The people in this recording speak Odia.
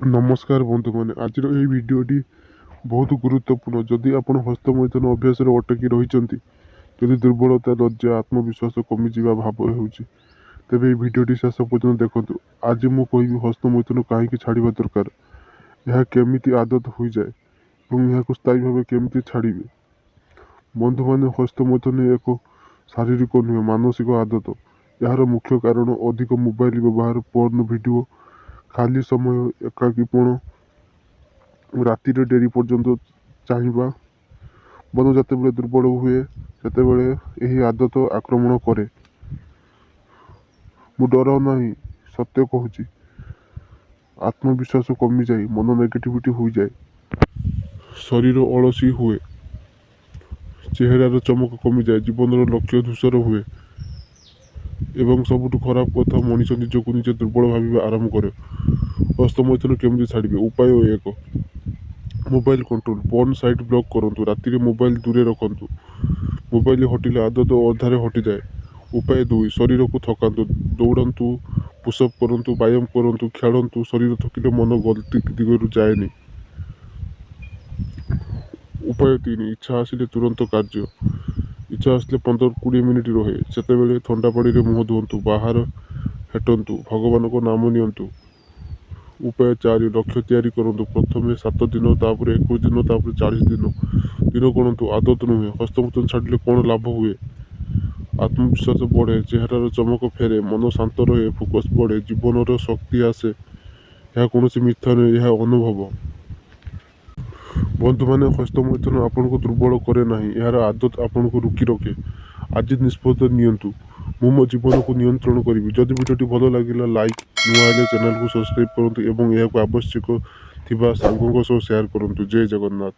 ନମସ୍କାର ବନ୍ଧୁମାନେ, ଆଜିର ଏହି ଭିଡ଼ିଓଟି ବହୁତ ଗୁରୁତ୍ୱପୂର୍ଣ୍ଣ। ଯଦି ଆପଣ ହସ୍ତମୈଥୁନ ଅଭ୍ୟାସରେ ଅଟକି ରହିଛନ୍ତି, ଯଦି ଦୁର୍ବଳତା, ଲଜ୍ଜା, ଆତ୍ମବିଶ୍ୱାସ କମିଯିବା ଭାବ ହେଉଛି, ତେବେ ଏହି ଭିଡ଼ିଓଟି ଶେଷ ପର୍ଯ୍ୟନ୍ତ ଦେଖନ୍ତୁ। ଆଜି ମୁଁ କହିବି ହସ୍ତମୈଥୁନ କାହିଁକି ଛାଡ଼ିବା ଦରକାର, ଏହା କେମିତି ଆଦତ ହୋଇଯାଏ ଏବଂ ଏହାକୁ ସ୍ଥାୟୀ ଭାବେ କେମିତି ଛାଡ଼ିବେ। ବନ୍ଧୁମାନେ, ହସ୍ତମୈଥୁନ ଏକ ଶାରୀରିକ ନୁହେଁ, ମାନସିକ ଆଦତ। ଏହାର ମୁଖ୍ୟ କାରଣ ଅଧିକ ମୋବାଇଲ ବ୍ୟବହାର, ପର୍ଣ୍ଣ ଭିଡ଼ିଓ, ଖାଲି ସମୟ, ଏକାକୀପଣ, ରାତିରେ ଡେରି ପର୍ଯ୍ୟନ୍ତ ଚାହିଁବା। ମନ ଯେତେବେଳେ ଦୁର୍ବଳ ହୁଏ ସେତେବେଳେ ଏହି ଆଦତ ଆକ୍ରମଣ କରେ। ମୁଁ ଡର ନାହିଁ, ସତ୍ୟ କହୁଛି। ଆତ୍ମବିଶ୍ୱାସ କମିଯାଏ, ମନ ନେଗେଟିଭିଟି ହୋଇଯାଏ, ଶରୀର ଅଳସୀ ହୁଏ, ଚେହେରାର ଚମକ କମିଯାଏ, ଜୀବନର ଲକ୍ଷ୍ୟ ଧୂସର ହୁଏ ଏବଂ ସବୁଠୁ ଖରାପ କଥା, ମଣିଷ ନିଜକୁ ନିଜେ ଦୁର୍ବଳ ଭାବିବା ଆରମ୍ଭ କରେ। ହସ୍ତମୈଥୁନ କେମିତି ଛାଡ଼ିବେ? ଉପାୟ 1, mobile control. Porn site block କରନ୍ତୁ, ରାତିରେ ମୋବାଇଲ ଦୂରେ ରଖନ୍ତୁ। ମୋବାଇଲ ହଟିଲେ ଆଦତ ଅଧାରେ ହଟିଯାଏ। ଉପାୟ 2, ଶରୀରକୁ ଥକାନ୍ତୁ, ଦୌଡ଼ନ୍ତୁ, ପୁଷଅପ୍ କରନ୍ତୁ, ବ୍ୟାୟାମ କରନ୍ତୁ, ଖେଳନ୍ତୁ। ଶରୀର ଥକିଲେ ମନ ଗଲତି ଦିଗରୁ ଯାଏନି। ଉପାୟ 3, ଇଚ୍ଛା ଆସିଲେ ତୁରନ୍ତ କାର୍ଯ୍ୟ। ଇଚ୍ଛା ଆସିଲେ 15-20 ମିନିଟ୍ ରହେ, ସେତେବେଳେ ଥଣ୍ଡା ପାଣିରେ ମୁହଁ ଧୁଅନ୍ତୁ, ବାହାର ହେଟନ୍ତୁ, ଭଗବାନଙ୍କ ନାମ ନିଅନ୍ତୁ। ଉପାୟ 4, ଲକ୍ଷ୍ୟ ତିଆରି କରନ୍ତୁ। ପ୍ରଥମେ 7 ଦିନ, ତାପରେ 21 ଦିନ, ତାପରେ 40 ଦିନ। ଦିନ ଗଣନ୍ତୁ, ଆଦତ ନୁହେଁ। ହସ୍ତମୈଥୁନ ଛାଡ଼ିଲେ କ'ଣ ଲାଭ ହୁଏ? ଆତ୍ମବିଶ୍ୱାସ ବଢ଼େ, ଚେହେରାର ଚମକ ଫେରେ, ମନ ଶାନ୍ତ ରହେ, ଫୋକସ୍ ବଢ଼େ, ଜୀବନର ଶକ୍ତି ଆସେ। ଏହା କୌଣସି ମିଥ୍ୟା ନୁହେଁ, ଏହା ଅନୁଭବ। ବନ୍ଧୁମାନେ, ହସ୍ତମୈଥୁନ ଆପଣଙ୍କୁ ଦୁର୍ବଳ କରେ ନାହିଁ, ଏହାର ଆଦତ ଆପଣଙ୍କୁ ରୋକି ରଖେ। ଆଜି ନିଷ୍ପତ୍ତି ନିଅନ୍ତୁ, ମୁଁ ମୋ ଜୀବନକୁ ନିୟନ୍ତ୍ରଣ କରିବି। ଯଦି ଭିଡ଼ିଓଟି ଭଲ ଲାଗିଲା, ଲାଇକ୍, ନୂଆ ହେଲେ ଚ୍ୟାନେଲକୁ ସବସ୍କ୍ରାଇବ୍ କରନ୍ତୁ ଏବଂ ଏହାକୁ ଆବଶ୍ୟକ ଥିବା ସାଙ୍ଗଙ୍କ ସହ ସେୟାର କରନ୍ତୁ। ଜୟ ଜଗନ୍ନାଥ।